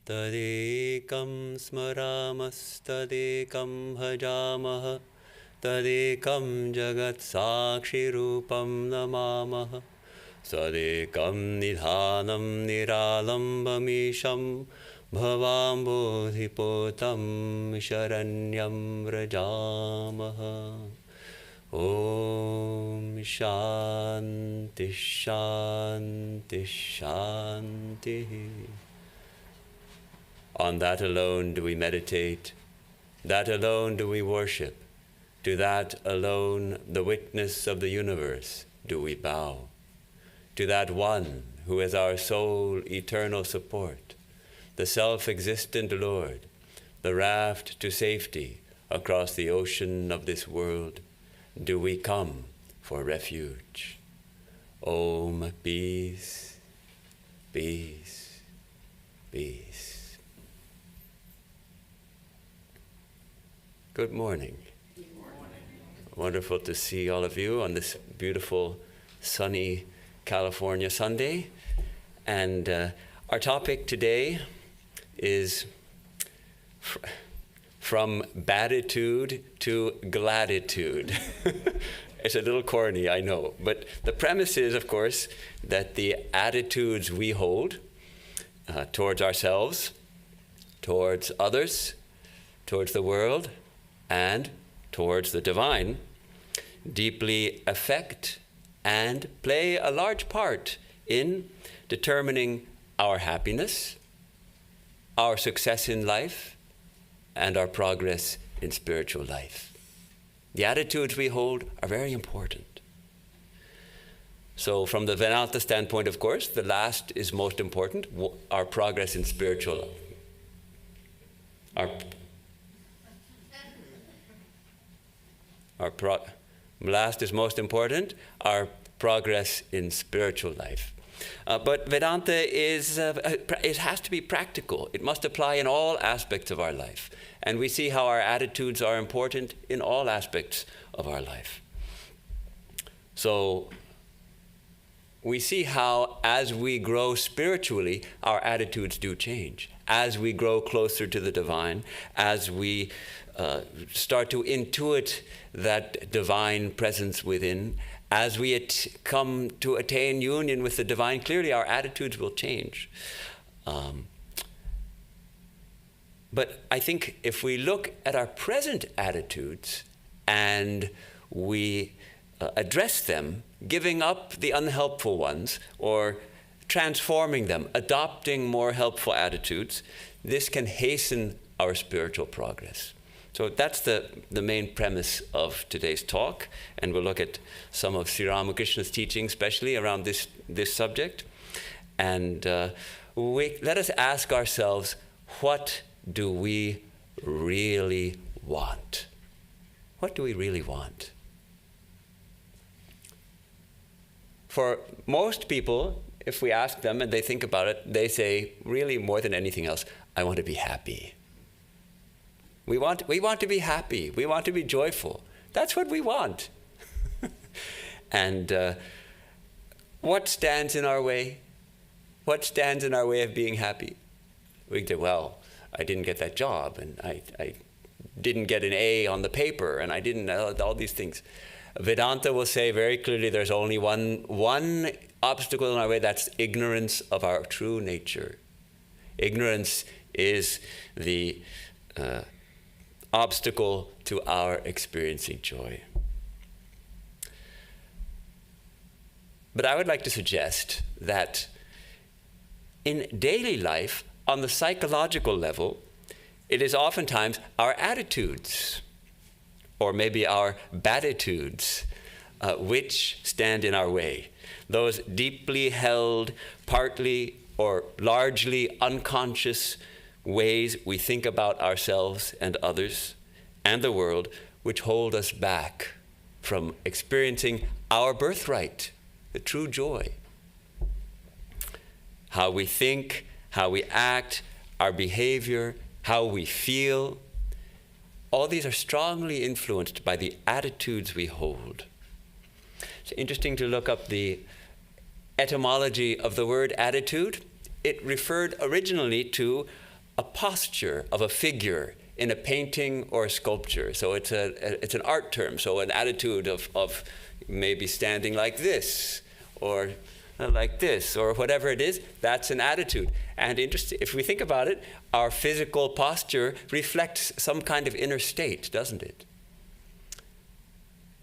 Tadekam smaramasthadekam bhajamaha Tadekam jagat sakshi rupam namamaha Sadekam nidhanam niralambamisham Bhavam bodhipotam sharanyam vrajamaha Om Shanti Shanti Shanti. On that alone do we meditate, that alone do we worship, to that alone, the witness of the universe, do we bow, to that one who is our sole eternal support, the self-existent Lord, the raft to safety across the ocean of this world, do we come for refuge. Om, peace, peace, peace. Good morning. Good morning. Wonderful to see all of you on this beautiful, sunny California Sunday. And our topic today is from Baditude to Gladitude. It's a little corny, I know. But the premise is, of course, that the attitudes we hold towards ourselves, towards others, towards the world, and towards the divine deeply affect and play a large part in determining our happiness, our success in life, and our progress in spiritual life. The attitudes we hold are very important. So from the Vedanta standpoint, of course, the last is most important, our progress in spiritual life. Last is most important, our progress in spiritual life. But Vedanta it has to be practical. It must apply in all aspects of our life. And we see how our attitudes are important in all aspects of our life. So we see how as we grow spiritually, our attitudes do change. As we grow closer to the divine, as we start to intuit that divine presence within, as we come to attain union with the divine, clearly our attitudes will change. But I think if we look at our present attitudes and we address them, giving up the unhelpful ones or transforming them, adopting more helpful attitudes, this can hasten our spiritual progress. So that's the main premise of today's talk, and we'll look at some of Sri Ramakrishna's teaching, especially around this subject. And let us ask ourselves, what do we really want? What do we really want? For most people, if we ask them and they think about it, they say, really, more than anything else, I want to be happy. We want to be happy. We want to be joyful. That's what we want. And what stands in our way? What stands in our way of being happy? We say, well, I didn't get that job, and I didn't get an A on the paper, and I didn't all these things. Vedanta will say very clearly there's only one obstacle in our way, that's ignorance of our true nature. Ignorance is the obstacle to our experiencing joy. But I would like to suggest that in daily life, on the psychological level, it is oftentimes our attitudes, or maybe our baditudes, which stand in our way. Those deeply held, partly or largely unconscious ways we think about ourselves and others and the world, which hold us back from experiencing our birthright, the true joy. How we think, how we act, our behavior, how we feel, all these are strongly influenced by the attitudes we hold. It's interesting to look up the etymology of the word attitude. It referred originally to a posture of a figure in a painting or a sculpture. So it's an art term. So an attitude of maybe standing like this, or like this, or whatever it is, that's an attitude. And if we think about it, our physical posture reflects some kind of inner state, doesn't it?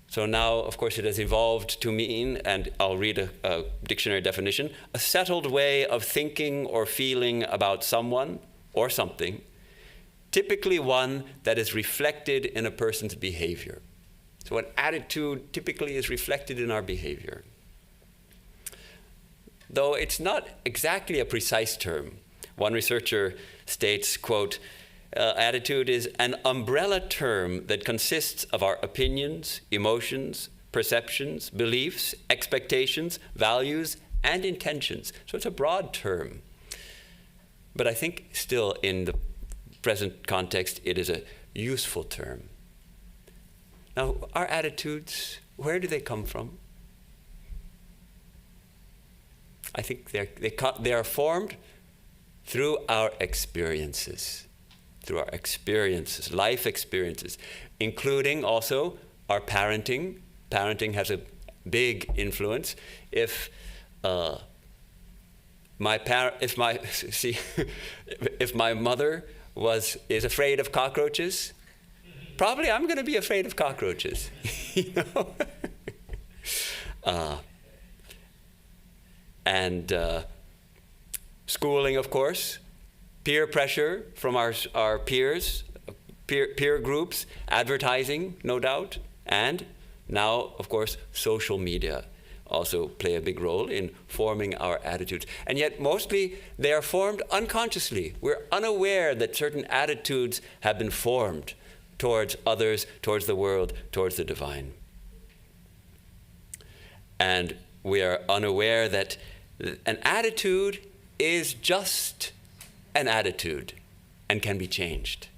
So now, of course, it has evolved to mean, and I'll read a dictionary definition, a settled way of thinking or feeling about someone or something, typically one that is reflected in a person's behavior. So an attitude typically is reflected in our behavior. Though it's not exactly a precise term. One researcher states, quote, attitude is an umbrella term that consists of our opinions, emotions, perceptions, beliefs, expectations, values, and intentions. So it's a broad term. But I think still in the present context, it is a useful term. Now, our attitudes, where do they come from? I think they are formed through our experiences. Through our experiences, life experiences, including also our parenting. Parenting has a big influence. If my mother is afraid of cockroaches, probably I'm going to be afraid of cockroaches. You know? And schooling, of course. Peer pressure from our peers, peer groups, advertising, no doubt, and now, of course, social media also play a big role in forming our attitudes. And yet, mostly, they are formed unconsciously. We're unaware that certain attitudes have been formed towards others, towards the world, towards the divine. And we are unaware that an attitude is just an attitude and can be changed.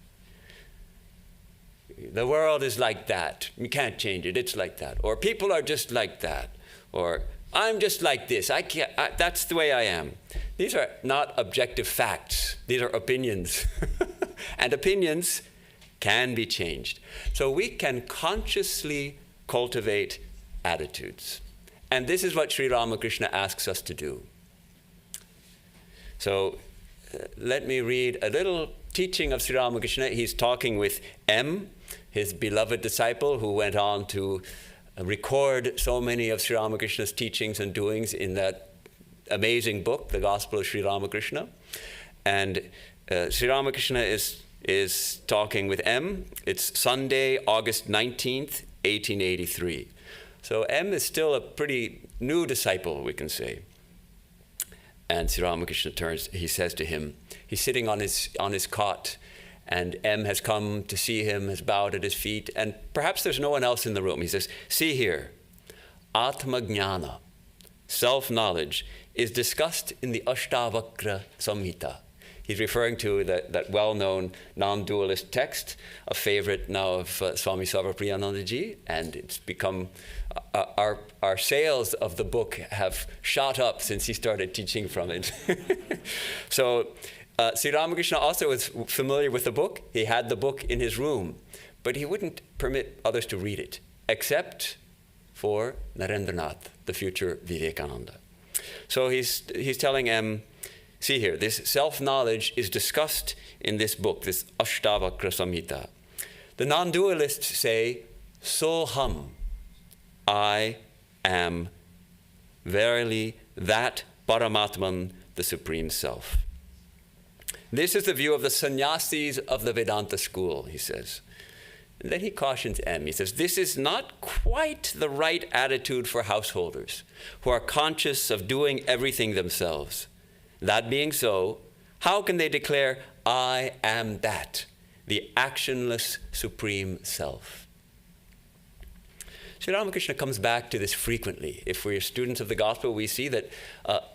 The world is like that. You can't change it. It's like that. Or people are just like that. Or I'm just like this. That's the way I am. These are not objective facts. These are opinions. And opinions can be changed. So we can consciously cultivate attitudes. And this is what Sri Ramakrishna asks us to do. So let me read a little teaching of Sri Ramakrishna. He's talking with M, his beloved disciple, who went on to record so many of Sri Ramakrishna's teachings and doings in that amazing book, The Gospel of Sri Ramakrishna. And Sri Ramakrishna is talking with M. It's Sunday, August 19th, 1883. So M is still a pretty new disciple, we can say. And Sri Ramakrishna turns, he says to him, he's sitting on his cot, and M has come to see him, has bowed at his feet, and perhaps there's no one else in the room. He says, see here, Atma Jnana, self-knowledge, is discussed in the Ashtavakra Samhita. He's referring to that well-known non-dualist text, a favorite now of Swami Sarvapriyanandaji, and it's become, our sales of the book have shot up since he started teaching from it. So Sri Ramakrishna also was familiar with the book. He had the book in his room, but he wouldn't permit others to read it, except for Narendranath, the future Vivekananda. So he's telling M, see here, this self-knowledge is discussed in this book, this Ashtavakra Samhita. The non-dualists say, Soham, I am verily that Paramatman, the Supreme Self. This is the view of the sannyasis of the Vedanta school, he says. And then he cautions M. He says, this is not quite the right attitude for householders who are conscious of doing everything themselves. That being so, how can they declare, I am that, the actionless Supreme Self? Sri Ramakrishna comes back to this frequently. If we're students of the gospel, we see that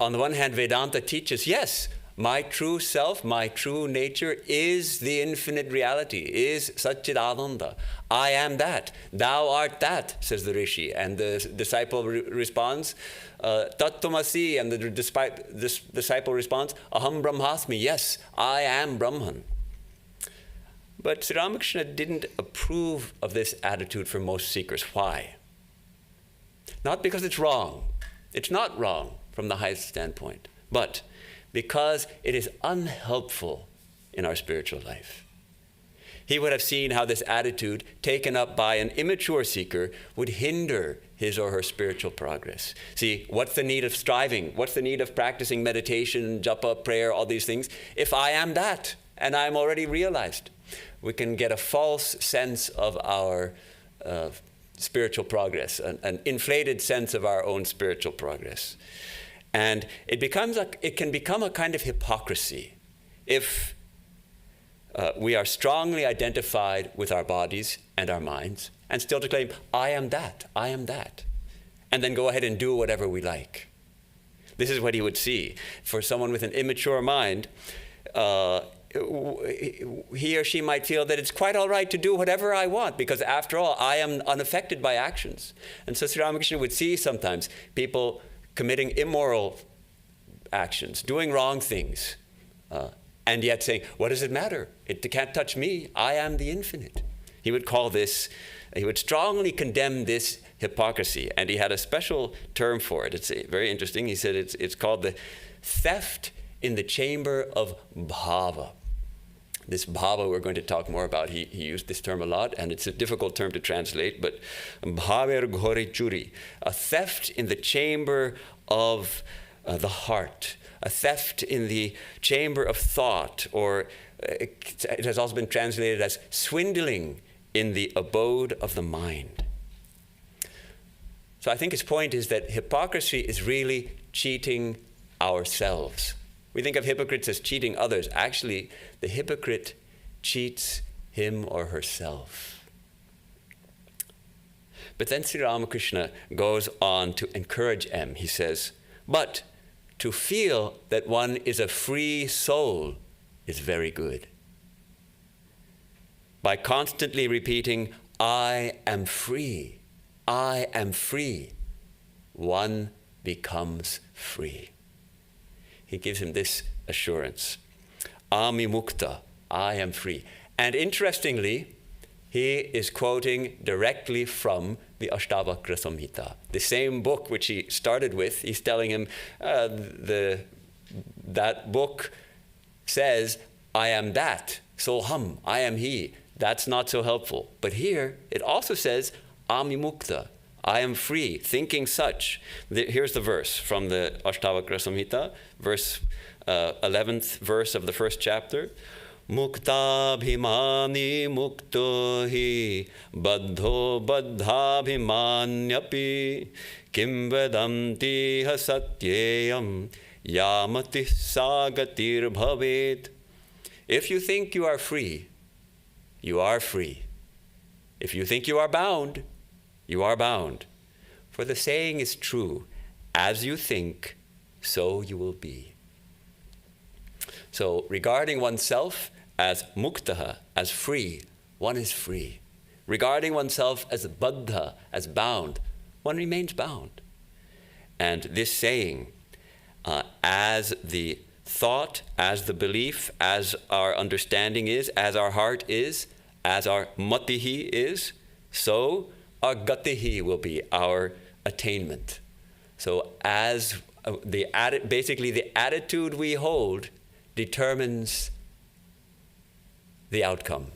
on the one hand, Vedanta teaches, yes, My true self, my true nature is the infinite reality, is Satchidananda. I am that. Thou art that, says the Rishi. And the disciple responds, Tattvamasi, and the disciple responds, Aham Brahmasmi, yes, I am Brahman. But Sri Ramakrishna didn't approve of this attitude for most seekers. Why? Not because it's wrong. It's not wrong from the highest standpoint, but because it is unhelpful in our spiritual life. He would have seen how this attitude, taken up by an immature seeker, would hinder his or her spiritual progress. See, what's the need of striving? What's the need of practicing meditation, japa, prayer, all these things, if I am that, and I'm already realized? We can get a false sense of our spiritual progress, an inflated sense of our own spiritual progress. And it can become a kind of hypocrisy if we are strongly identified with our bodies and our minds and still to claim, I am that, and then go ahead and do whatever we like. This is what he would see. For someone with an immature mind, he or she might feel that it's quite all right to do whatever I want because after all, I am unaffected by actions. And so Sri Ramakrishna would see sometimes people committing immoral actions, doing wrong things, and yet saying, what does it matter? It can't touch me. I am the infinite. He would strongly condemn this hypocrisy, and he had a special term for it. It's very interesting. He said it's called the theft in the chamber of bhava. This bhava we're going to talk more about. He used this term a lot, and it's a difficult term to translate, but bhaver ghori churi, a theft in the chamber of the heart, a theft in the chamber of thought, or it has also been translated as swindling in the abode of the mind. So I think his point is that hypocrisy is really cheating ourselves. We think of hypocrites as cheating others. Actually, the hypocrite cheats him or herself. But then Sri Ramakrishna goes on to encourage M. He says, but to feel that one is a free soul is very good. By constantly repeating, I am free, one becomes free. He gives him this assurance. Ami mukta, I am free. And interestingly, he is quoting directly from the Ashtavakra Samhita, the same book which he started with. He's telling him that book says, I am that, soham, I am he. That's not so helpful. But here, it also says, Ami mukta, I am free, thinking such. Here's the verse from the Ashtavakra Samhita, 11th verse of the first chapter. Mukta bhimani mukto hi baddho baddhabhimanyapi kim vedanti ha satyeyam yamati sagatir bhavet. If you think you are free, you are free. If you think you are bound, you are bound. For the saying is true, as you think, so you will be. So regarding oneself as muktaha, as free, one is free. Regarding oneself as baddha, as bound, one remains bound. And this saying, as the thought, as the belief, as our understanding is, as our heart is, as our matihi is, so our gatihi will be our attainment. So as basically the attitude we hold determines the outcome.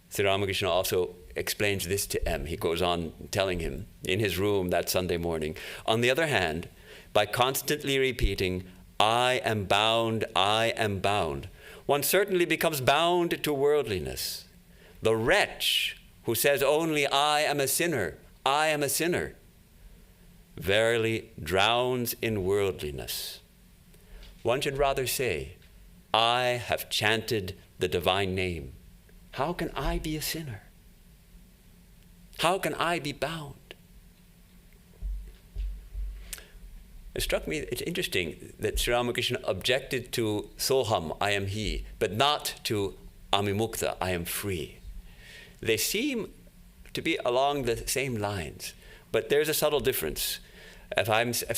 Sri Ramakrishna also explains this to M. He goes on telling him in his room that Sunday morning. On the other hand, by constantly repeating, I am bound, one certainly becomes bound to worldliness. The wretch who says only, I am a sinner, verily drowns in worldliness. One should rather say, I have chanted the divine name. How can I be a sinner? How can I be bound? It struck me, it's interesting that Sri Ramakrishna objected to Soham, I am he, but not to Amimukta, I am free. They seem to be along the same lines, but there's a subtle difference. If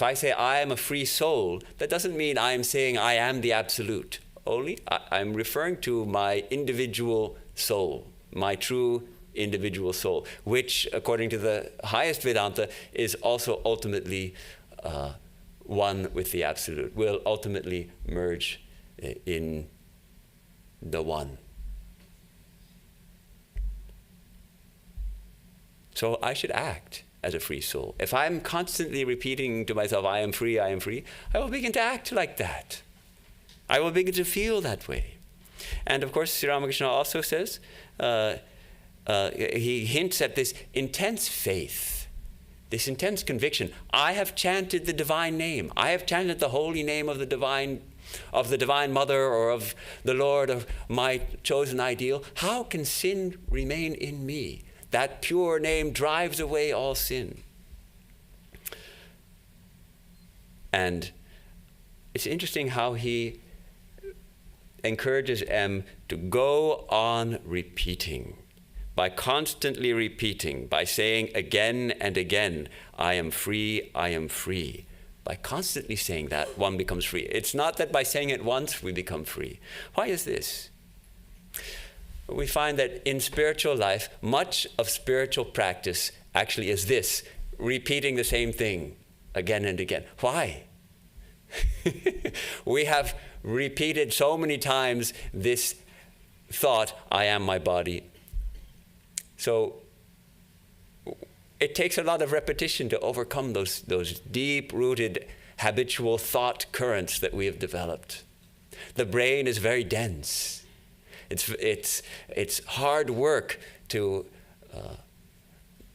I say I am a free soul, that doesn't mean I'm saying I am the absolute. Only I'm referring to my individual soul, my true individual soul, which, according to the highest Vedanta, is also ultimately one with the absolute, will ultimately merge in the one. So I should act as a free soul. If I'm constantly repeating to myself, I am free, I will begin to act like that. I will begin to feel that way. And of course, Sri Ramakrishna also says, he hints at this intense faith, this intense conviction. I have chanted the divine name. I have chanted the holy name of the divine mother, or of the Lord, of my chosen ideal. How can sin remain in me? That pure name drives away all sin. And it's interesting how he encourages M to go on repeating, by constantly repeating, by saying again and again, I am free, I am free. By constantly saying that, one becomes free. It's not that by saying it once we become free. Why is this? We find that in spiritual life, much of spiritual practice actually is this, repeating the same thing again and again. Why? We have repeated so many times this thought, I am my body. So it takes a lot of repetition to overcome those deep-rooted habitual thought currents that we have developed. The brain is very dense. It's hard work to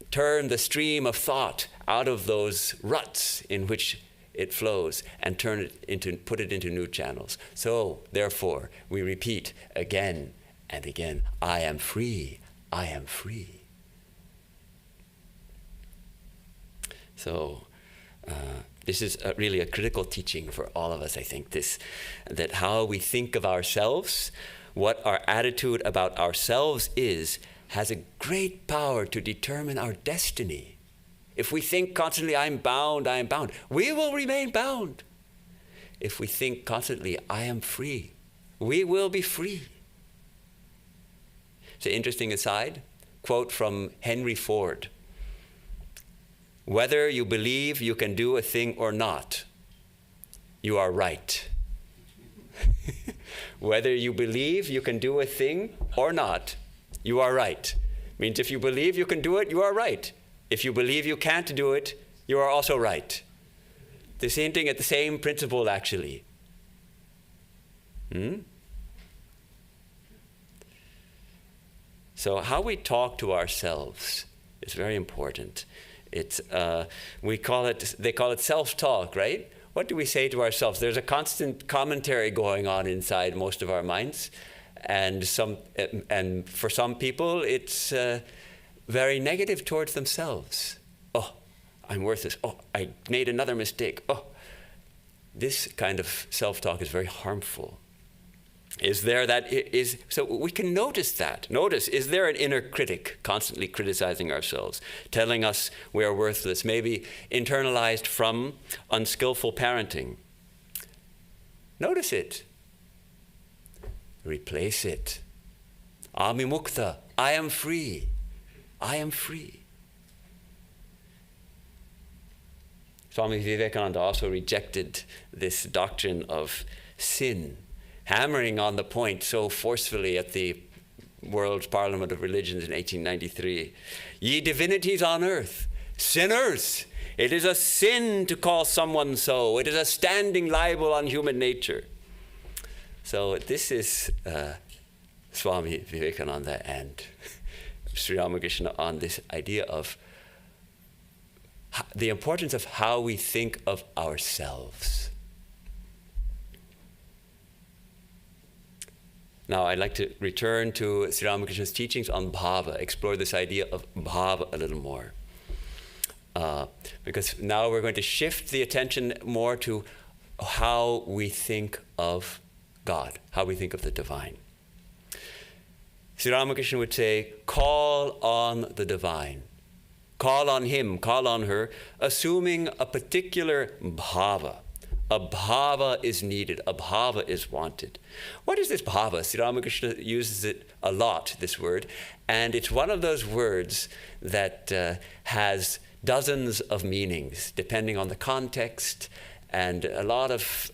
turn the stream of thought out of those ruts in which it flows and put it into new channels. So, therefore, we repeat again and again, I am free, I am free. So, this is really a critical teaching for all of us, I think, that how we think of ourselves, what our attitude about ourselves is, has a great power to determine our destiny. If we think constantly, I'm bound, we will remain bound. If we think constantly, I am free, we will be free. It's an interesting aside, quote from Henry Ford. Whether you believe you can do a thing or not, you are right. Whether you believe you can do a thing or not, you are right. Means if you believe you can do it, you are right. If you believe you can't do it, you are also right. This hinting at the same principle, actually. So how we talk to ourselves is very important. It's they call it self-talk, right? What do we say to ourselves? There's a constant commentary going on inside most of our minds, and for some people, it's very negative towards themselves. Oh, I'm worthless. Oh, I made another mistake. Oh, this kind of self-talk is very harmful. So we can notice that. Notice, is there an inner critic constantly criticizing ourselves, telling us we are worthless, maybe internalized from unskillful parenting? Notice it. Replace it. Amimukta, I am free. I am free. Swami Vivekananda also rejected this doctrine of sin, hammering on the point so forcefully at the World Parliament of Religions in 1893. Ye divinities on earth, sinners, it is a sin to call someone so. It is a standing libel on human nature. So this is Swami Vivekananda and Sri Ramakrishna on this idea of the importance of how we think of ourselves. Now, I'd like to return to Sri Ramakrishna's teachings on bhava, explore this idea of bhava a little more. Because now we're going to shift the attention more to how we think of God, how we think of the divine. Sri Ramakrishna would say, call on the divine. Call on him, call on her, assuming a particular bhava. A bhava is needed, a bhava is wanted. What is this bhava? Sri Ramakrishna uses it a lot, this word, and it's one of those words that has dozens of meanings, depending on the context, and a lot of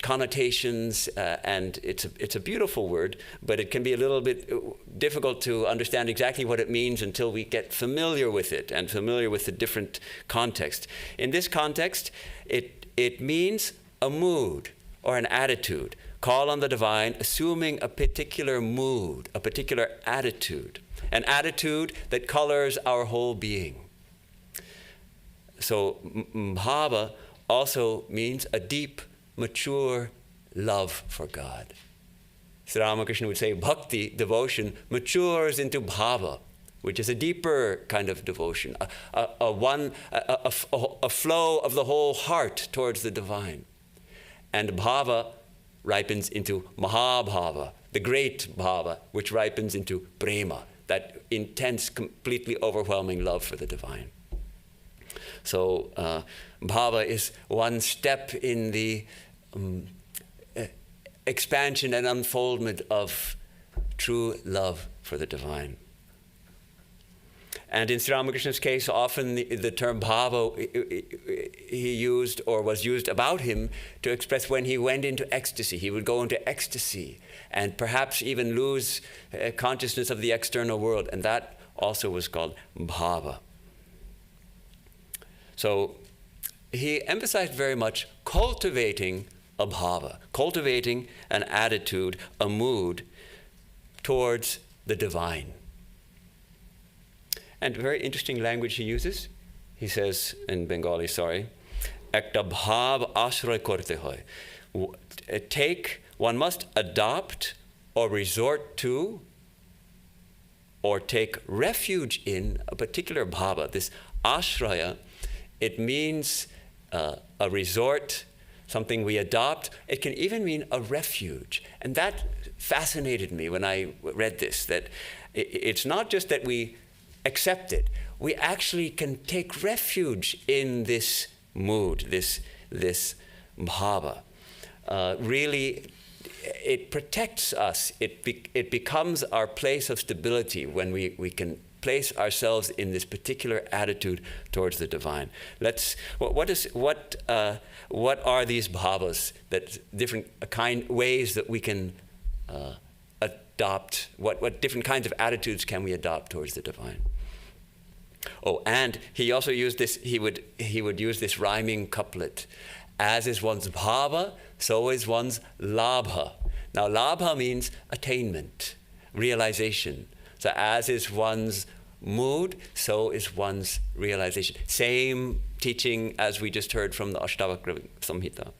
connotations, and it's a beautiful word, but it can be a little bit difficult to understand exactly what it means until we get familiar with it and familiar with the different context. In this context, it means a mood or an attitude. Call on the divine, assuming a particular mood, a particular attitude, an attitude that colors our whole being. So bhava also means a deep, mature love for God. Sri Ramakrishna would say bhakti, devotion, matures into bhava, which is a deeper kind of devotion, a flow of the whole heart towards the divine. And bhava ripens into mahabhava, the great bhava, which ripens into prema, that intense, completely overwhelming love for the divine. So bhava is one step in the expansion and unfoldment of true love for the divine. And in Sri Ramakrishna's case, often the term bhava he used or was used about him to express when he went into ecstasy. He would go into ecstasy and perhaps even lose consciousness of the external world, and that also was called bhava. So he emphasized very much cultivating a bhava, cultivating an attitude, a mood towards the divine. And very interesting language he uses. He says in Bengali, ekta bhav ashray korte hoy. One must adopt or resort to or take refuge in a particular bhava. This ashraya, it means a resort, something we adopt. It can even mean a refuge. And that fascinated me when I read this, that it's not just that we accept it. We actually can take refuge in this mood, this bhava. Really, it protects us. It becomes our place of stability when we can place ourselves in this particular attitude towards the divine. What are these bhavas? That different ways that we can adopt. What different kinds of attitudes can we adopt towards the divine? Oh, and he also used this. He would use this rhyming couplet: "As is one's bhava, so is one's labha." Now, labha means attainment, realization. So, as is one's mood, so is one's realization. Same teaching as we just heard from the Ashtavakra Samhita.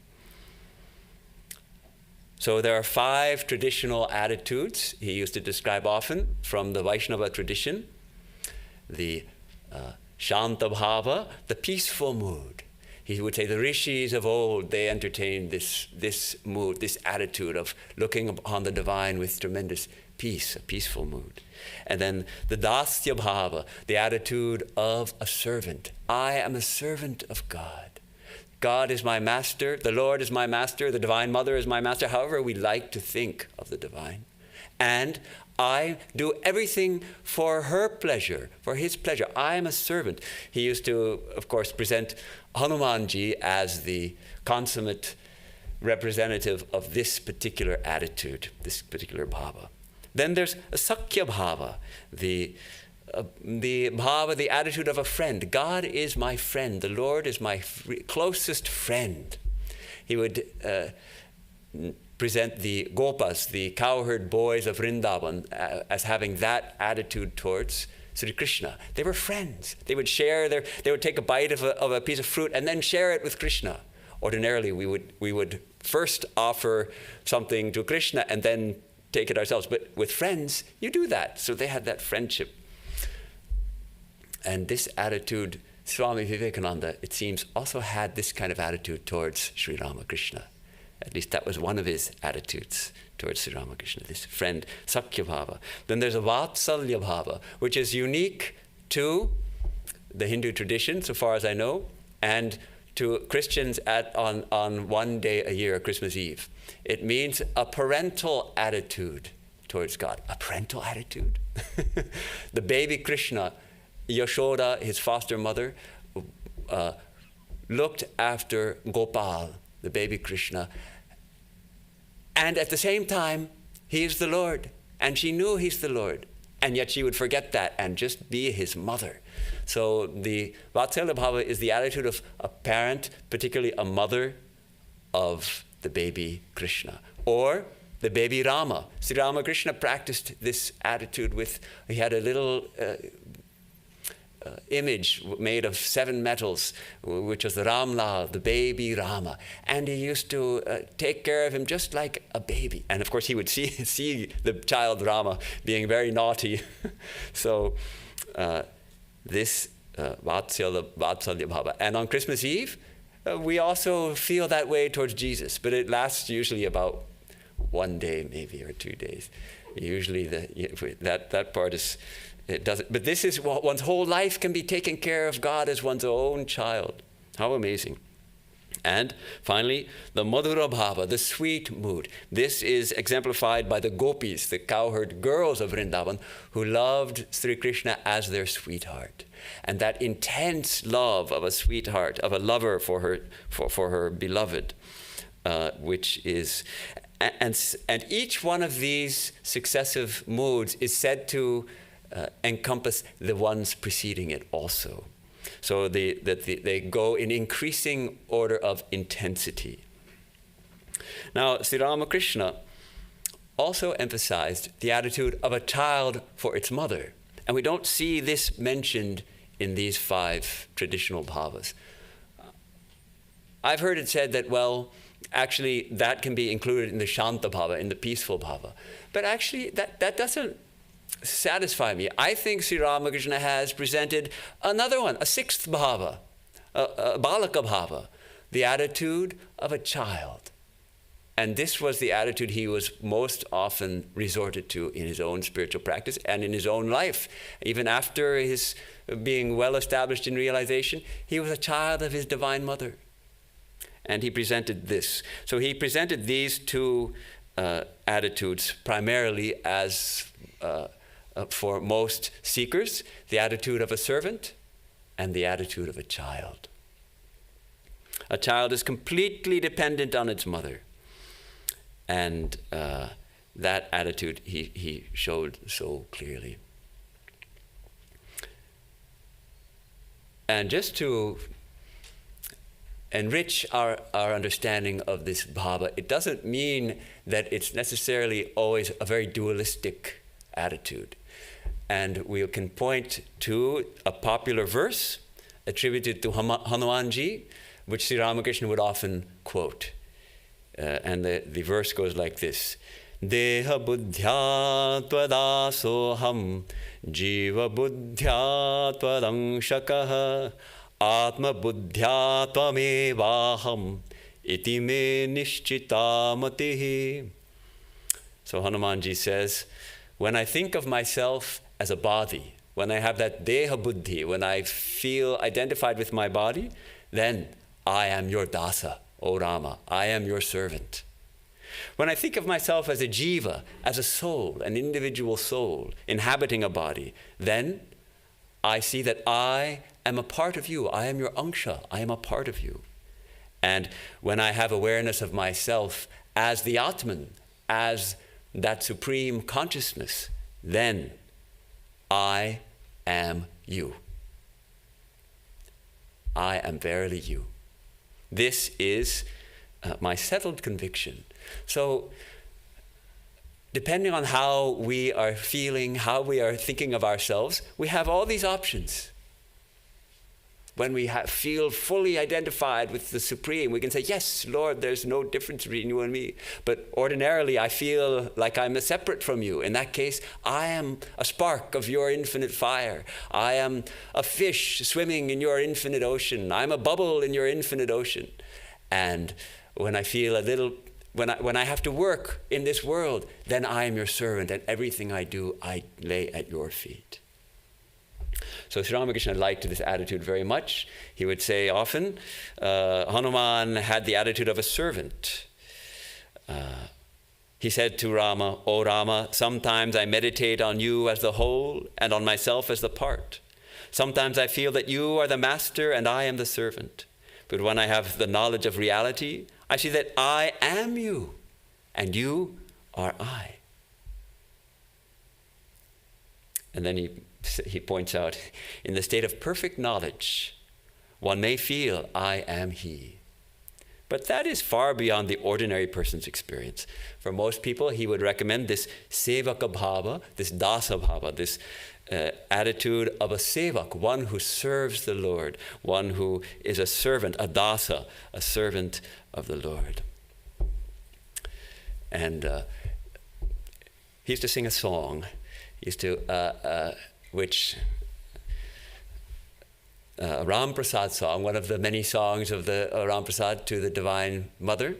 So there are 5 traditional attitudes he used to describe often from the Vaishnava tradition. The Shanta Bhava, the peaceful mood. He would say the rishis of old, they entertained this mood, this attitude of looking upon the divine with tremendous peace, a peaceful mood. And then the Dasya Bhava, the attitude of a servant. I am a servant of God. God is my master, the Lord is my master, the Divine Mother is my master, however we like to think of the divine. And I do everything for her pleasure, for his pleasure. I am a servant. He used to, of course, present Hanumanji as the consummate representative of this particular attitude, this particular bhava. Then there's a Sakya Bhava, the bhava, the attitude of a friend. God is my friend. The Lord is my closest friend. He would present the gopas, the cowherd boys of Vrindavan, as having that attitude towards Sri Krishna. They were friends. They would take a bite of a piece of fruit and then share it with Krishna. Ordinarily, we would first offer something to Krishna and then take it ourselves. But with friends, you do that. So they had that friendship. And this attitude, Swami Vivekananda, it seems, also had this kind of attitude towards Sri Ramakrishna. At least that was one of his attitudes towards Sri Ramakrishna, this friend, Sakya Bhava. Then there's a Vatsalya Bhava, which is unique to the Hindu tradition, so far as I know, and to Christians on one day a year, Christmas Eve. It means a parental attitude towards God. A parental attitude? The baby Krishna, Yashoda, his foster mother, looked after Gopal, the baby Krishna, and at the same time, he is the Lord, and she knew he's the Lord, and yet she would forget that and just be his mother. So the Vatsalya Bhava is the attitude of a parent, particularly a mother of the baby Krishna, or the baby Rama. Sri Ramakrishna practiced this attitude he had a little image made of 7 metals, which was the Ramlal, the baby Rama. And he used to take care of him just like a baby. And of course he would see the child Rama being very naughty. So this Vatsalya Bhava. And on Christmas Eve, we also feel that way towards Jesus, but it lasts usually about 1 day maybe, or 2 days. Usually that part is, it doesn't, but this is what one's whole life can be taken care of God as one's own child. How amazing. And finally, the Madhura Bhava, the sweet mood. This is exemplified by the gopis, the cowherd girls of Vrindavan, who loved Sri Krishna as their sweetheart. And that intense love of a sweetheart, of a lover for her beloved, which is, and each one of these successive moods is said to encompass the ones preceding it also. So they go in increasing order of intensity. Now, Sri Ramakrishna also emphasized the attitude of a child for its mother. And we don't see this mentioned in these 5 traditional bhavas. I've heard it said that, well, actually that can be included in the Shanta Bhava, in the peaceful Bhava. But actually that doesn't satisfy me. I think Sri Ramakrishna has presented another one, a 6th Bhava, a Balaka Bhava, the attitude of a child. And this was the attitude he was most often resorted to in his own spiritual practice and in his own life. Even after his being well established in realization, he was a child of his Divine Mother. And he presented this. So he presented these 2 attitudes primarily as for most seekers, the attitude of a servant and the attitude of a child. A child is completely dependent on its mother. And that attitude he showed so clearly. And just to enrich our understanding of this bhava, it doesn't mean that it's necessarily always a very dualistic attitude. And we can point to a popular verse attributed to Hanumanji, which Sri Ramakrishna would often quote. And the verse goes like this: Deha buddhya tvadasoham jiva buddhya tvadangshakah atma buddhya tvamevaham iti me nishchita matihi. So Hanumanji says, when I think of myself as a body, when I have that deha buddhi, when I feel identified with my body, then I am your dasa, O Rama, I am your servant. When I think of myself as a jiva, as a soul, an individual soul inhabiting a body, then I see that I am a part of you. I am your anksha. I am a part of you. And when I have awareness of myself as the Atman, as that supreme consciousness, then I am you. I am verily you. This is my settled conviction. So, depending on how we are feeling, how we are thinking of ourselves, we have all these options. when we feel fully identified with the Supreme, we can say, yes, Lord, there's no difference between you and me. But ordinarily, I feel like I'm separate from you. In that case, I am a spark of your infinite fire. I am a fish swimming in your infinite ocean. I'm a bubble in your infinite ocean. And when I feel a little, when I have to work in this world, then I am your servant, and everything I do, I lay at your feet. So Sri Ramakrishna liked this attitude very much. He would say often, Hanuman had the attitude of a servant. He said to Rama, O Rama, sometimes I meditate on you as the whole and on myself as the part. Sometimes I feel that you are the master and I am the servant. But when I have the knowledge of reality, I see that I am you and you are I. And then he points out, in the state of perfect knowledge, one may feel I am he. But that is far beyond the ordinary person's experience. For most people, he would recommend this sevaka bhava, this dasa bhava, this attitude of a sevak, one who serves the Lord, one who is a servant, a dasa, a servant of the Lord. And he used to sing a song, which Ram Prasad song, one of the many songs of the Ram Prasad to the Divine Mother,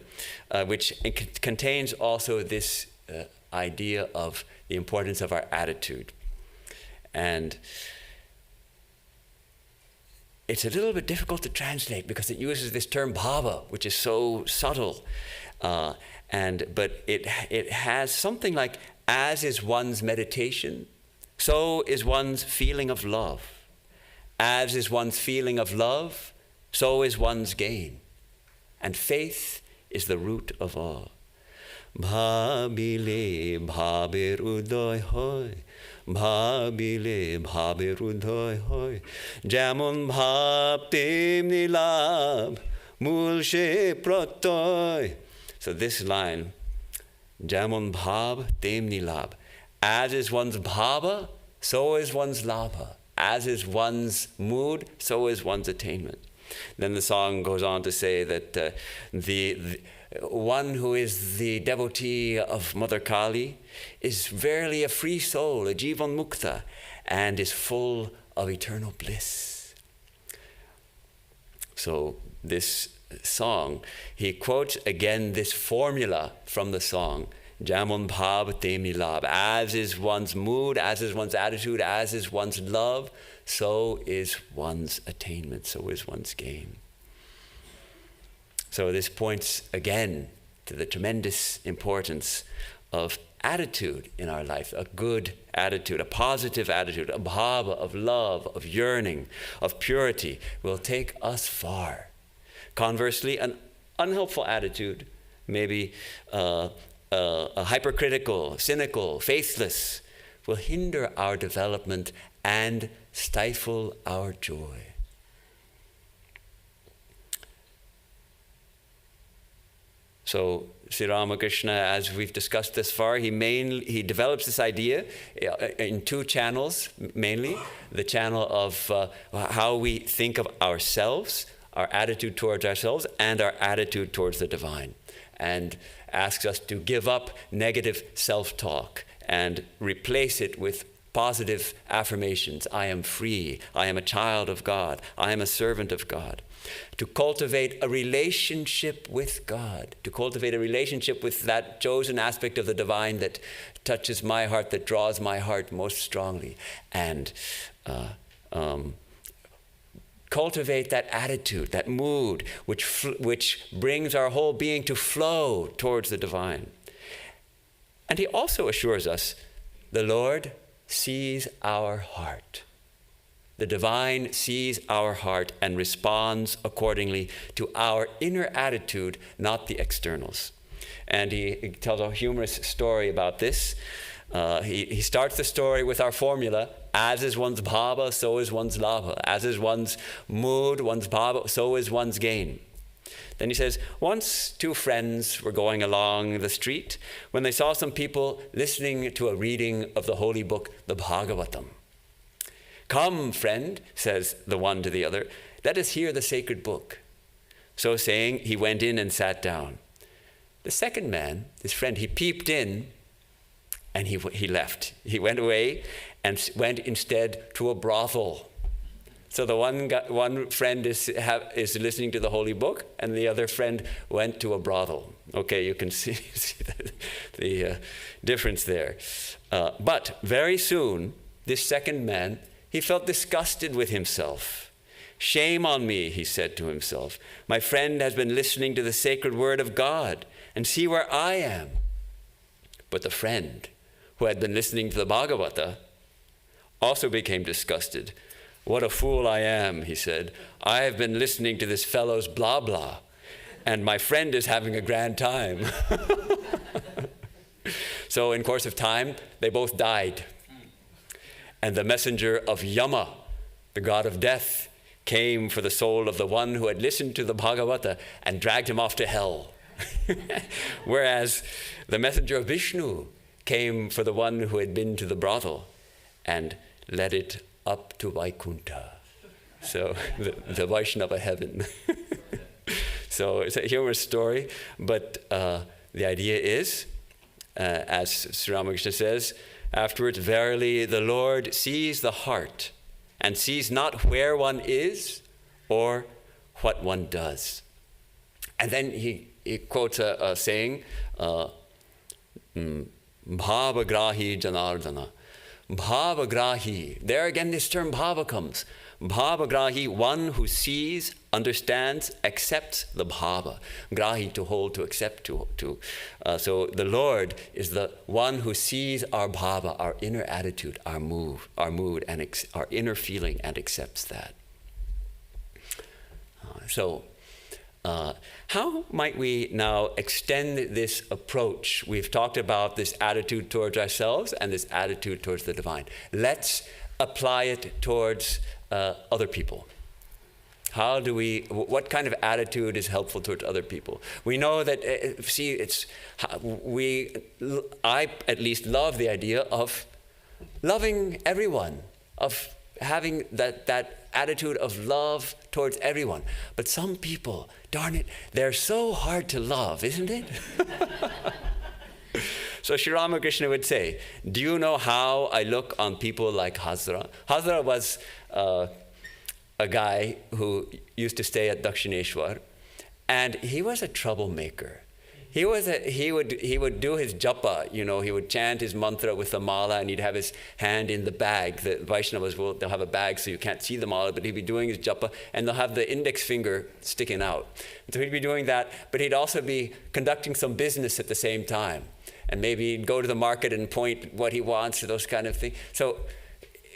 which contains also this idea of the importance of our attitude. And it's a little bit difficult to translate because it uses this term bhava, which is so subtle. But it has something like, as is one's meditation, so is one's feeling of love. As is one's feeling of love, so is one's gain. And faith is the root of all. Bhabile bhaber udoy hoy, bhabile bhaber udoy hoy, jamon bhab temni labh, mulshe protoy. So this line, jamon bhab temni labh. As is one's bhava, so is one's labha. As is one's mood, so is one's attainment. Then the song goes on to say that the one who is the devotee of Mother Kali is verily a free soul, a jivan mukta, and is full of eternal bliss. So this song, he quotes again this formula from the song, Jamon bhav temni labh. As is one's mood, as is one's attitude, as is one's love, so is one's attainment, so is one's gain. So this points again to the tremendous importance of attitude in our life, a good attitude, a positive attitude, a bhava of love, of yearning, of purity will take us far. Conversely, an unhelpful attitude, maybe a hypercritical, cynical, faithless, will hinder our development and stifle our joy. So Sri Ramakrishna, as we've discussed this far, he develops this idea in two channels, mainly. The channel of how we think of ourselves, our attitude towards ourselves, and our attitude towards the divine. And asks us to give up negative self-talk and replace it with positive affirmations. I am free. I am a child of God. I am a servant of God. To cultivate a relationship with God, to cultivate a relationship with that chosen aspect of the divine that touches my heart, that draws my heart most strongly, and cultivate that attitude, that mood, which brings our whole being to flow towards the divine. And he also assures us, the Lord sees our heart. The divine sees our heart and responds accordingly to our inner attitude, not the externals. And he tells a humorous story about this. He starts the story with our formula, as is one's bhava, so is one's labha. As is one's mood, one's bhava, so is one's gain. Then he says, once two friends were going along the street when they saw some people listening to a reading of the holy book, the Bhagavatam. Come, friend, says the one to the other, Let us hear the sacred book. So saying, he went in and sat down. The second man, his friend, he peeped in and he left. He went away and went instead to a brothel. So the one friend is listening to the holy book, and the other friend went to a brothel. Okay, you can see the difference there. But very soon, this second man, he felt disgusted with himself. Shame on me, he said to himself. My friend has been listening to the sacred word of God, and see where I am. But the friend who had been listening to the Bhagavata also became disgusted. What a fool I am, he said. I have been listening to this fellow's blah blah, and my friend is having a grand time. So in course of time, they both died. And the messenger of Yama, the god of death, came for the soul of the one who had listened to the Bhagavata and dragged him off to hell. Whereas the messenger of Vishnu came for the one who had been to the brothel and led it up to Vaikuntha. So the Vaishnava heaven. So it's a humorous story, but the idea is, as Sri Ramakrishna says, afterwards, verily the Lord sees the heart and sees not where one is or what one does. And then he quotes a saying, bhava grahi janardana. Bhava grahi. There again this term bhava comes. Bhava grahi, one who sees, understands, accepts the bhava. Grahi, to hold, to accept, to. So the Lord is the one who sees our bhava, our inner attitude, our mood, and our inner feeling, and accepts that. How might we now extend this approach? We've talked about this attitude towards ourselves and this attitude towards the divine. Let's apply it towards other people. What kind of attitude is helpful towards other people? We know that, I at least love the idea of loving everyone, of having that attitude of love towards everyone. But some people, darn it, they're so hard to love, isn't it? So Sri Ramakrishna would say, do you know how I look on people like Hazra? Hazra was a guy who used to stay at Dakshineshwar, and he was a troublemaker. He would do his japa, he would chant his mantra with the mala, and he'd have his hand in the bag. The Vaishnavas they'll have a bag so you can't see the mala, but he'd be doing his japa, and they'll have the index finger sticking out. So he'd be doing that, but he'd also be conducting some business at the same time. And maybe he'd go to the market and point what he wants or those kind of things. So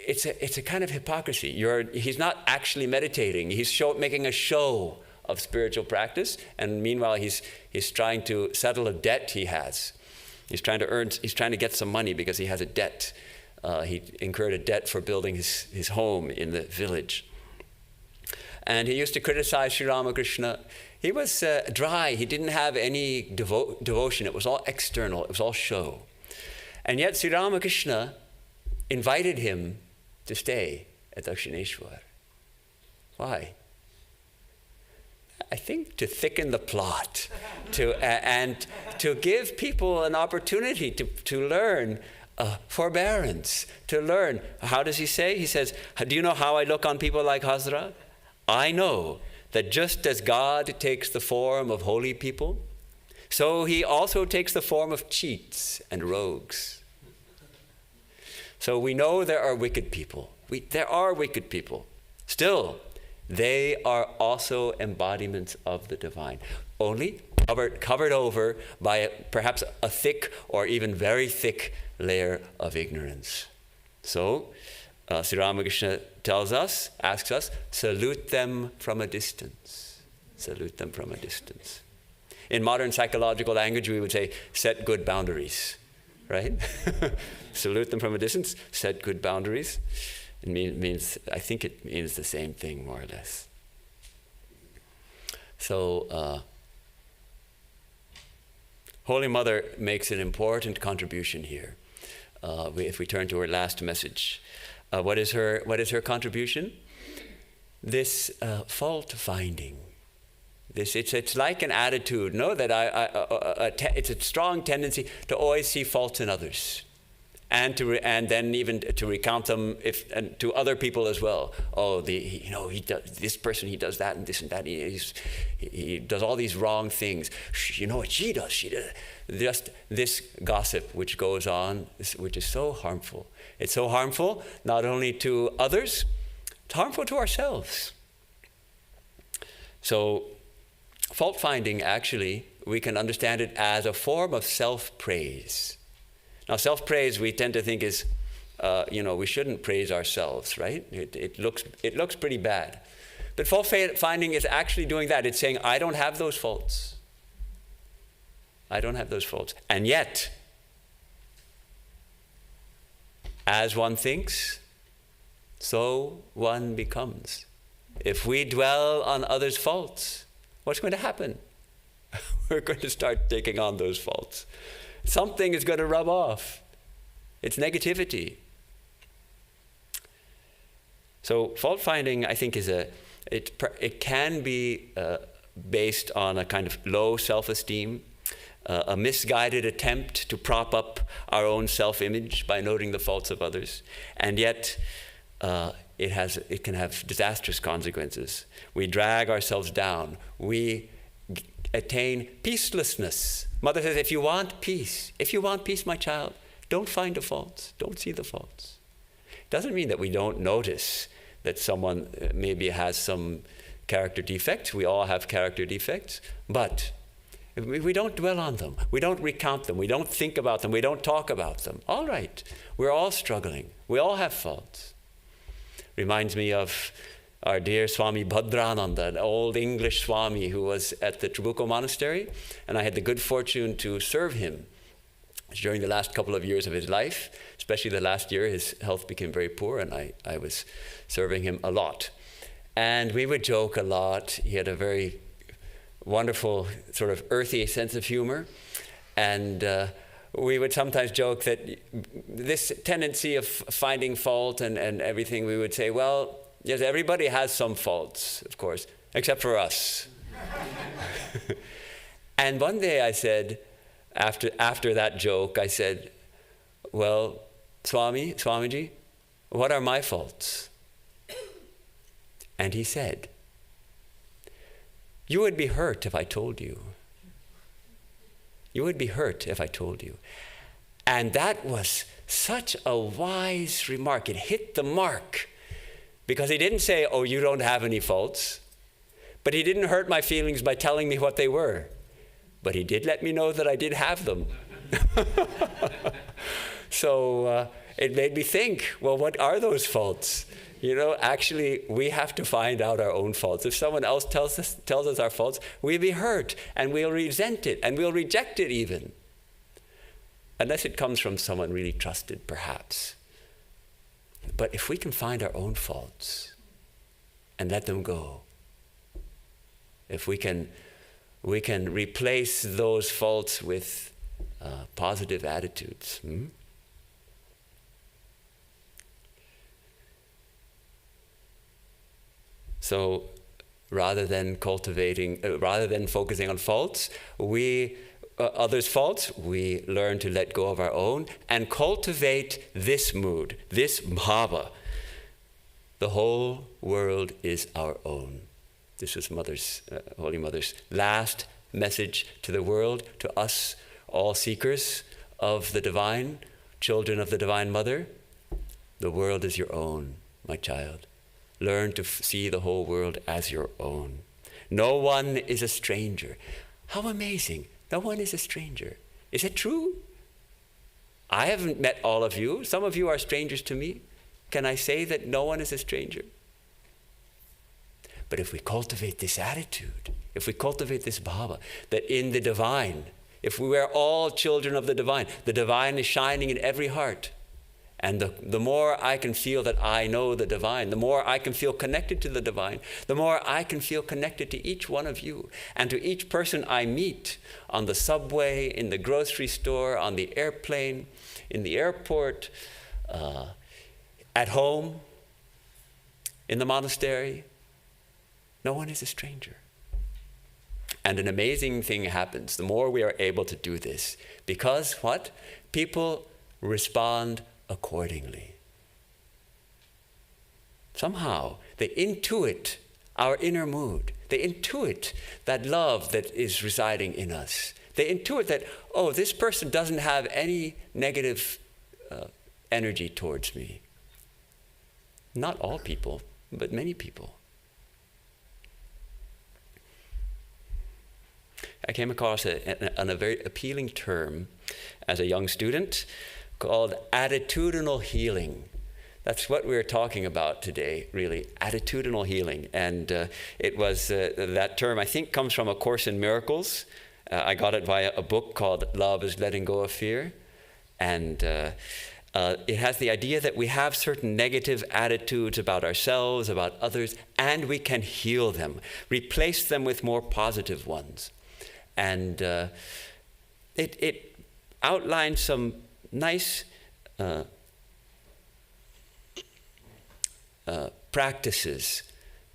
it's a kind of hypocrisy. He's not actually meditating. He's making a show of spiritual practice, and meanwhile he's trying to settle a debt he has. He's trying to get some money because he has a debt. He incurred a debt for building his home in the village. And he used to criticize Sri Ramakrishna. He was dry. He didn't have any devotion. It was all external. It was all show. And yet Sri Ramakrishna invited him to stay at Dakshineshwar. Why? I think to thicken the plot, and to give people an opportunity to learn forbearance, to learn. How does he say? He says, do you know how I look on people like Hazra? I know that just as God takes the form of holy people, so he also takes the form of cheats and rogues. So we know there are wicked people. There are wicked people. Still, they are also embodiments of the divine, only covered over by perhaps a thick or even very thick layer of ignorance. So Sri Ramakrishna asks us, salute them from a distance. Salute them from a distance. In modern psychological language, we would say, set good boundaries, right? Salute them from a distance, set good boundaries. I think it means the same thing, more or less. So, Holy Mother makes an important contribution here. If we turn to her last message, what is her contribution? this fault finding. It's like an attitude, no? That it's a strong tendency to always see faults in others, and then even to recount them to other people as well. Oh, he does this person, he does that and this and that. He does all these wrong things. You know what she does? She does just this gossip which goes on, which is so harmful. It's so harmful not only to others, it's harmful to ourselves. So, fault finding, actually, we can understand it as a form of self-praise. Now, self-praise we tend to think is, we shouldn't praise ourselves, right? It looks pretty bad. But fault finding is actually doing that. It's saying, I don't have those faults. I don't have those faults. And yet, as one thinks, so one becomes. If we dwell on others' faults, what's going to happen? We're going to start taking on those faults. Something is going to rub off. It's negativity. So fault finding, I think, it can be based on a kind of low self-esteem, a misguided attempt to prop up our own self-image by noting the faults of others, and yet it can have disastrous consequences. We drag ourselves down. We attain peacelessness. Mother says, if you want peace, my child, don't find the faults. Don't see the faults. Doesn't mean that we don't notice that someone maybe has some character defects. We all have character defects, but we don't dwell on them. We don't recount them. We don't think about them. We don't talk about them. All right, we're all struggling. We all have faults. Reminds me of our dear Swami Bhadrananda, an old English Swami who was at the Trabuco Monastery, and I had the good fortune to serve him during the last couple of years of his life. Especially the last year, his health became very poor, and I was serving him a lot. And we would joke a lot. He had a very wonderful, sort of earthy sense of humor, and we would sometimes joke that this tendency of finding fault and everything, we would say, well, yes, everybody has some faults, of course, except for us. And one day I said, after that joke, I said, well, Swamiji, what are my faults? And he said, you would be hurt if I told you. You would be hurt if I told you. And that was such a wise remark. It hit the mark. Because he didn't say, oh, you don't have any faults. But he didn't hurt my feelings by telling me what they were. But he did let me know that I did have them. So it made me think, well, what are those faults? Actually, we have to find out our own faults. If someone else tells us our faults, we'll be hurt, and we'll resent it, and we'll reject it even. Unless it comes from someone really trusted, perhaps. But if we can find our own faults and let them go, if we can replace those faults with positive attitudes. So rather than focusing on faults, others' faults, we learn to let go of our own and cultivate this mood, this bhava. The whole world is our own. This was Holy Mother's last message to the world, to us, all seekers of the divine, children of the Divine Mother. The world is your own, my child. Learn to see the whole world as your own. No one is a stranger. How amazing. No one is a stranger. Is it true? I haven't met all of you. Some of you are strangers to me. Can I say that no one is a stranger? But if we cultivate this attitude, if we cultivate this bhava, that in the divine, if we are all children of the divine is shining in every heart. And the more I can feel that I know the divine, the more I can feel connected to the divine, the more I can feel connected to each one of you and to each person I meet on the subway, in the grocery store, on the airplane, in the airport, at home, in the monastery, No one is a stranger. And an amazing thing happens the more we are able to do this. Because what? People respond accordingly. Somehow they intuit our inner mood. They intuit that love that is residing in us. They intuit that, oh, this person doesn't have any negative energy towards me. Not all people, but many people. I came across a very appealing term as a young student called attitudinal healing. That's what we're talking about today, really, attitudinal healing. And it was, that term, I think, comes from A Course in Miracles. I got it via a book called Love is Letting Go of Fear. And it has the idea that we have certain negative attitudes about ourselves, about others, and we can heal them, replace them with more positive ones. And it outlines some nice practices.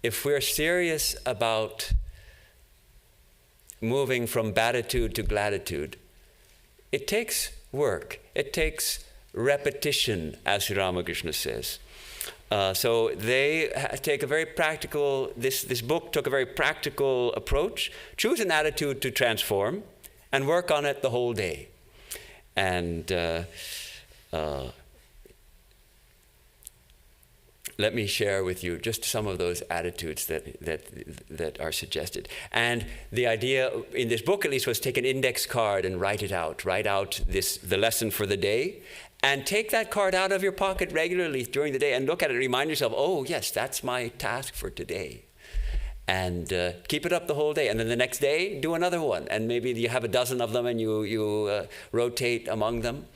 If we're serious about moving from Baditude to Gladitude, it takes work. It takes repetition, as Sri Ramakrishna says. So they take a very practical, this book took a very practical approach. Choose an attitude to transform and work on it the whole day. And let me share with you just some of those attitudes that are suggested. And the idea in this book, at least, was take an index card and write it out. Write out the lesson for the day, and take that card out of your pocket regularly during the day and look at it. Remind yourself, oh, yes, that's my task for today. And keep it up the whole day. And then the next day, do another one. And maybe you have a dozen of them and you rotate among them.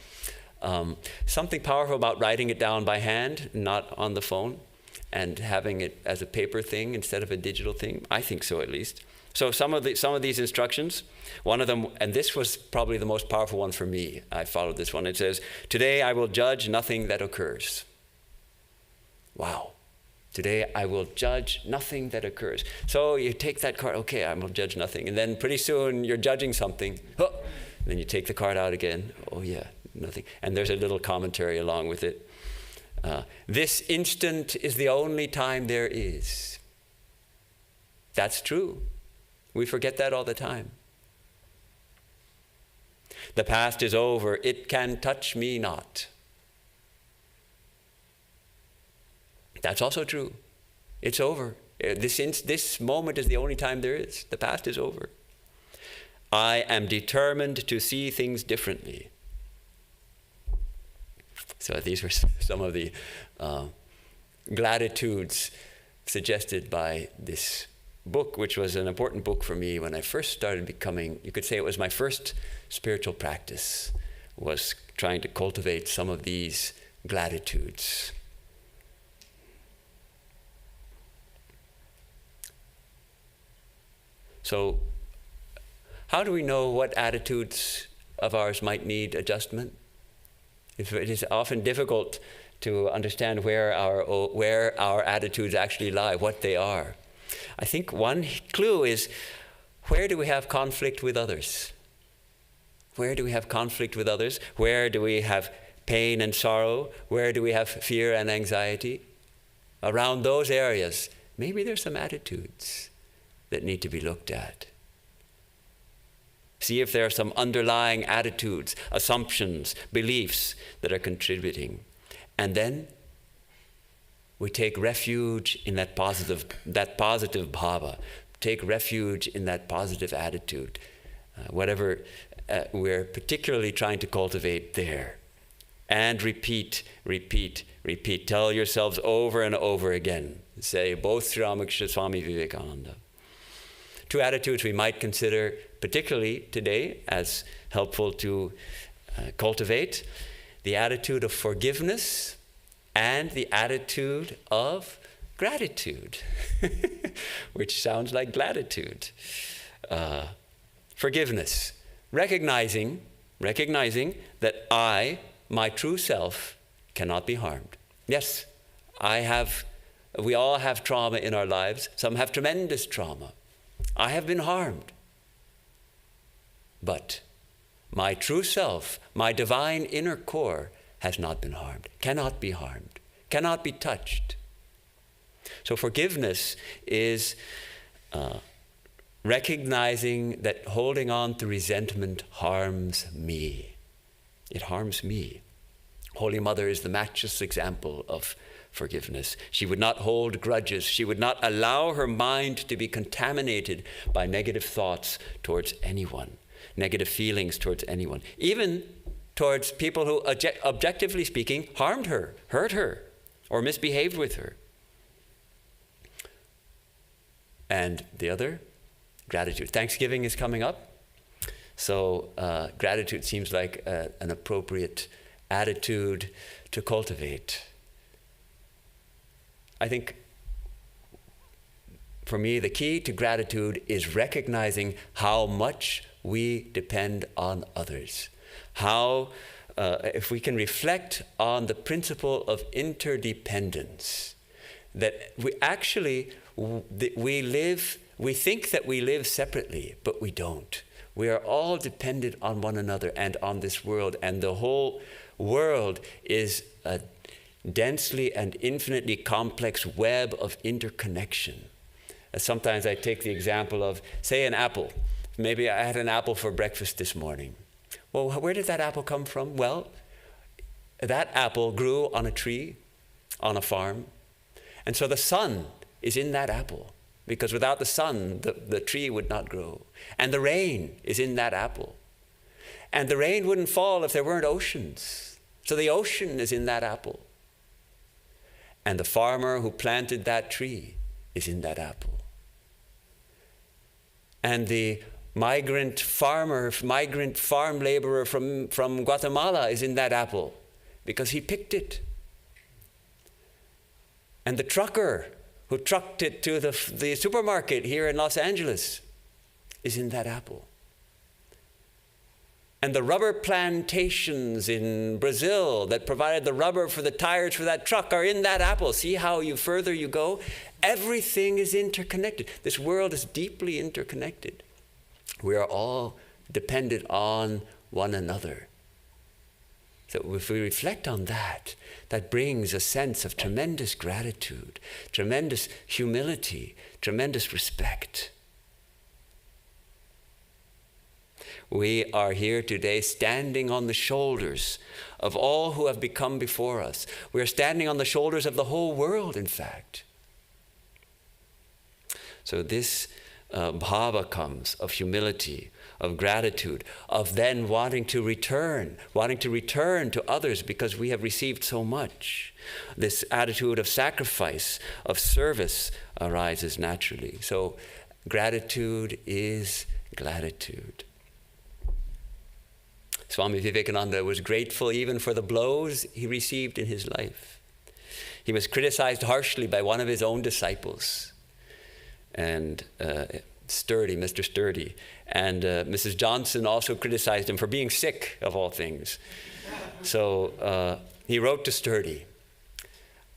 Something powerful about writing it down by hand, not on the phone, and having it as a paper thing instead of a digital thing. I think so, at least. So some of these instructions, one of them, and this was probably the most powerful one for me. I followed this one. It says, "Today I will judge nothing that occurs." Wow. Today I will judge nothing that occurs. So you take that card, okay, I will judge nothing. And then pretty soon you're judging something. Oh, then you take the card out again. Oh yeah, nothing. And there's a little commentary along with it. This instant is the only time there is. That's true. We forget that all the time. The past is over. It can touch me not. That's also true. It's over. This moment is the only time there is. The past is over. I am determined to see things differently. So these were some of the gratitudes suggested by this book, which was an important book for me when I first started becoming, you could say it was my first spiritual practice, was trying to cultivate some of these gratitudes. So, how do we know what attitudes of ours might need adjustment? It is often difficult to understand where our attitudes actually lie, what they are. I think one clue is, where do we have conflict with others? Where do we have conflict with others? Where do we have pain and sorrow? Where do we have fear and anxiety? Around those areas, maybe there's some attitudes that need to be looked at. See if there are some underlying attitudes, assumptions, beliefs that are contributing. And then we take refuge in that positive bhava. Take refuge in that positive attitude, whatever we're particularly trying to cultivate there. And repeat. Tell yourselves over and over again. Say both Sri Ramakrishna, Swami, Vivekananda. Two attitudes we might consider, particularly today, as helpful to cultivate: the attitude of forgiveness and the attitude of gratitude, which sounds like gratitude. Forgiveness, recognizing that I, my true self, cannot be harmed. Yes, I have We all have trauma in our lives. Some have tremendous trauma. I have been harmed. But my true self, my divine inner core, has not been harmed, cannot be harmed, cannot be touched. So forgiveness is recognizing that holding on to resentment harms me. It harms me. Holy Mother is the matchless example of forgiveness. She would not hold grudges. She would not allow her mind to be contaminated by negative thoughts towards anyone, negative feelings towards anyone, even towards people who, objectively speaking, harmed her, hurt her, or misbehaved with her. And the other, gratitude. Thanksgiving is coming up. So gratitude seems like an appropriate attitude to cultivate. I think for me, the key to gratitude is recognizing how much we depend on others. How, if we can reflect on the principle of interdependence, that we actually, we think that we live separately, but we don't. We are all dependent on one another and on this world, and the whole world is a densely and infinitely complex web of interconnection. Sometimes I take the example of, say, an apple. Maybe I had an apple for breakfast this morning. Well, where did that apple come from? Well, that apple grew on a tree, on a farm. And so the sun is in that apple, because without the sun, the tree would not grow. And the rain is in that apple. And the rain wouldn't fall if there weren't oceans. So the ocean is in that apple. And the farmer who planted that tree is in that apple. And the migrant farm laborer from Guatemala is in that apple because he picked it. And the trucker who trucked it to the supermarket here in Los Angeles is in that apple. And the rubber plantations in Brazil that provided the rubber for the tires for that truck are in that apple. See how further you go? Everything is interconnected. This world is deeply interconnected. We are all dependent on one another. So if we reflect on that, that brings a sense of tremendous gratitude, tremendous humility, tremendous respect. We are here today standing on the shoulders of all who have become before us. We are standing on the shoulders of the whole world, in fact. So this bhava comes of humility, of gratitude, of then wanting to return to others because we have received so much. This attitude of sacrifice, of service arises naturally. So gratitude is gratitude. Swami Vivekananda was grateful even for the blows he received in his life. He was criticized harshly by one of his own disciples, and Mr. Sturdy, and Mrs. Johnson also criticized him for being sick, of all things. So he wrote to Sturdy,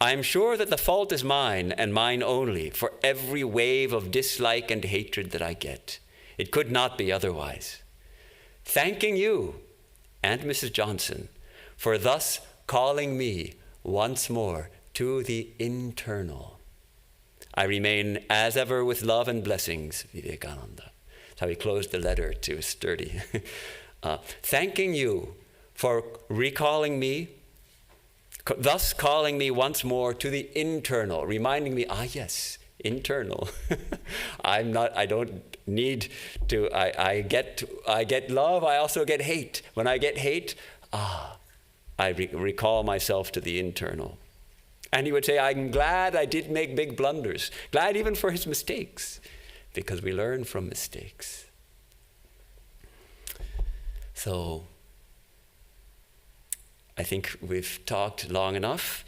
"I am sure that the fault is mine and mine only for every wave of dislike and hatred that I get. It could not be otherwise. Thanking you and Mrs. Johnson for thus calling me once more to the internal. I remain as ever with love and blessings, Vivekananda." That's how he closed the letter to Sturdy. Thanking you for recalling me, thus calling me once more to the internal, reminding me, yes, internal. I don't need to, I get love, I also get hate. When I get hate, I recall myself to the internal. And he would say, I'm glad I did make big blunders, glad even for his mistakes, because we learn from mistakes. So I think we've talked long enough.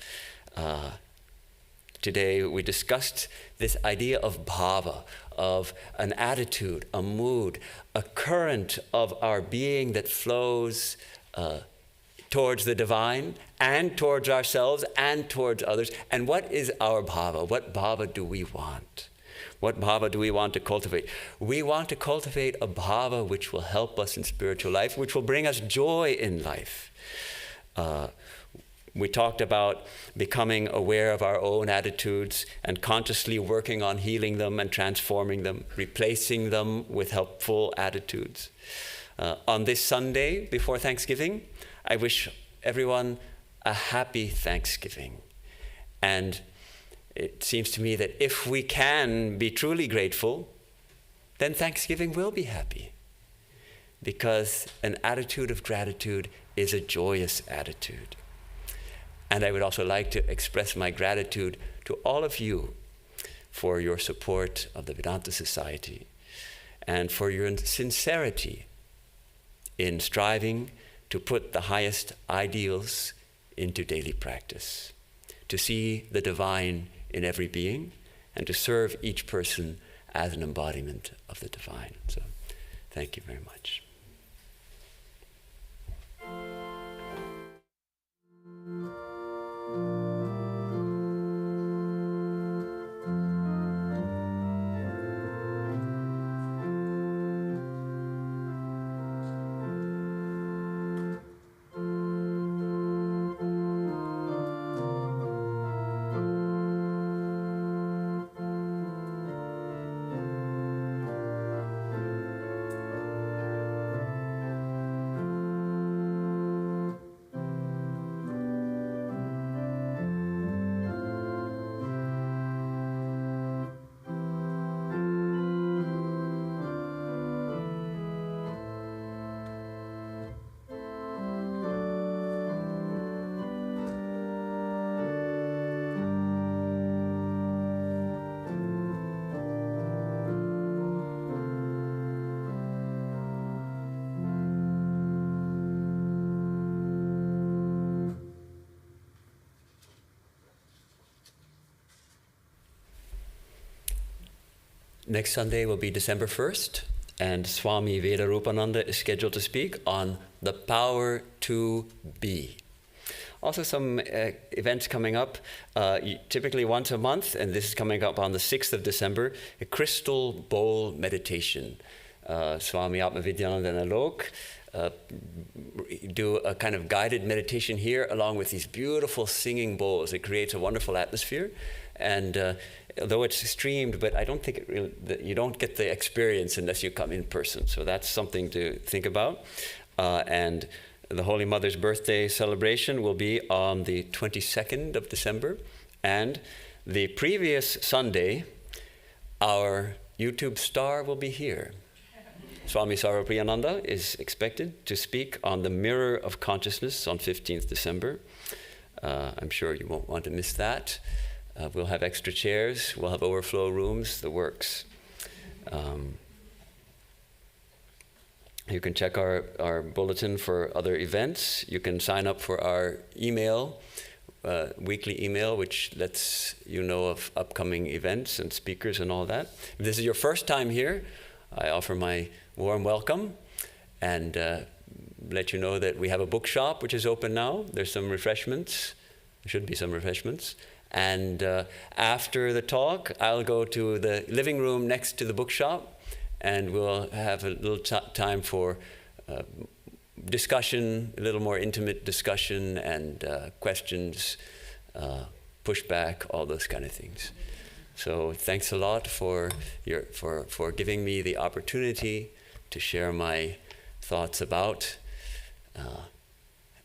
Today we discussed this idea of bhava, of an attitude, a mood, a current of our being that flows towards the divine and towards ourselves and towards others. And what is our bhava? What bhava do we want? What bhava do we want to cultivate? We want to cultivate a bhava which will help us in spiritual life, which will bring us joy in life. We talked about becoming aware of our own attitudes and consciously working on healing them and transforming them, replacing them with helpful attitudes. On this Sunday before Thanksgiving, I wish everyone a happy Thanksgiving. And it seems to me that if we can be truly grateful, then Thanksgiving will be happy. Because an attitude of gratitude is a joyous attitude. And I would also like to express my gratitude to all of you for your support of the Vedanta Society and for your sincerity in striving to put the highest ideals into daily practice, to see the divine in every being and to serve each person as an embodiment of the divine. So thank you very much. Next Sunday will be December 1st, and Swami Vedarupananda is scheduled to speak on the power to be. Also some events coming up, typically once a month, and this is coming up on the 6th of December, a crystal bowl meditation. Swami Atmavidyananda and Alok do a kind of guided meditation here along with these beautiful singing bowls. It creates a wonderful atmosphere. And though it's streamed, but I don't think it really, you don't get the experience unless you come in person. So that's something to think about. And the Holy Mother's birthday celebration will be on the 22nd of December. And the previous Sunday, our YouTube star will be here. Swami Sarvapriyananda is expected to speak on the mirror of consciousness on 15th December. I'm sure you won't want to miss that. We'll have extra chairs, we'll have overflow rooms, the works. You can check our bulletin for other events. You can sign up for our email, weekly email, which lets you know of upcoming events and speakers and all that. If this is your first time here, I offer my warm welcome and let you know that we have a bookshop which is open now. There's some refreshments. There should be some refreshments. And after the talk, I'll go to the living room next to the bookshop, and we'll have a little time for discussion, a little more intimate discussion, and questions, pushback, all those kind of things. So thanks a lot for giving me the opportunity to share my thoughts about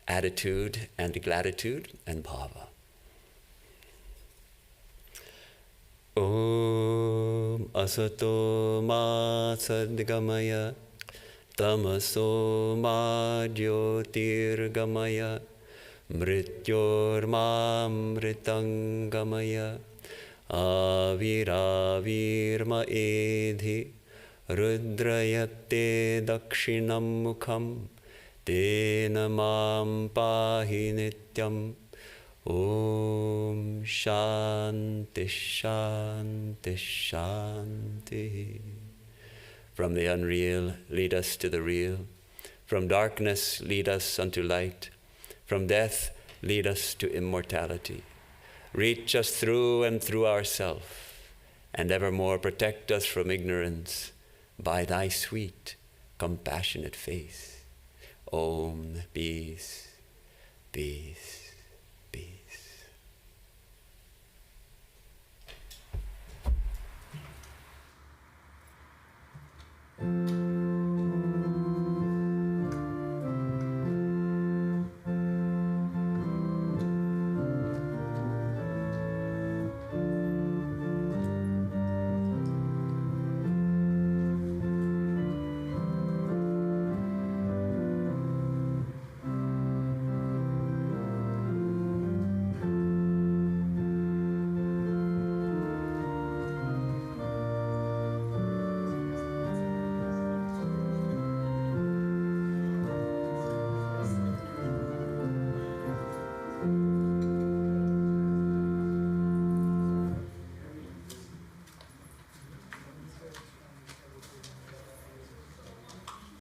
attitude and gladitude and bhava. Om asato ma sadgamaya tamaso ma jyotirgamaya mrityor ma mritangamaya aviravirma edhi rudrayate dakshinam mukham tena mam pahi nityam. Om Shanti Shanti Shanti. From the unreal, lead us to the real. From darkness, lead us unto light. from death lead us to immortality. Reach us through and through ourself, and evermore protect us from ignorance by thy sweet, compassionate face. Om, peace, peace.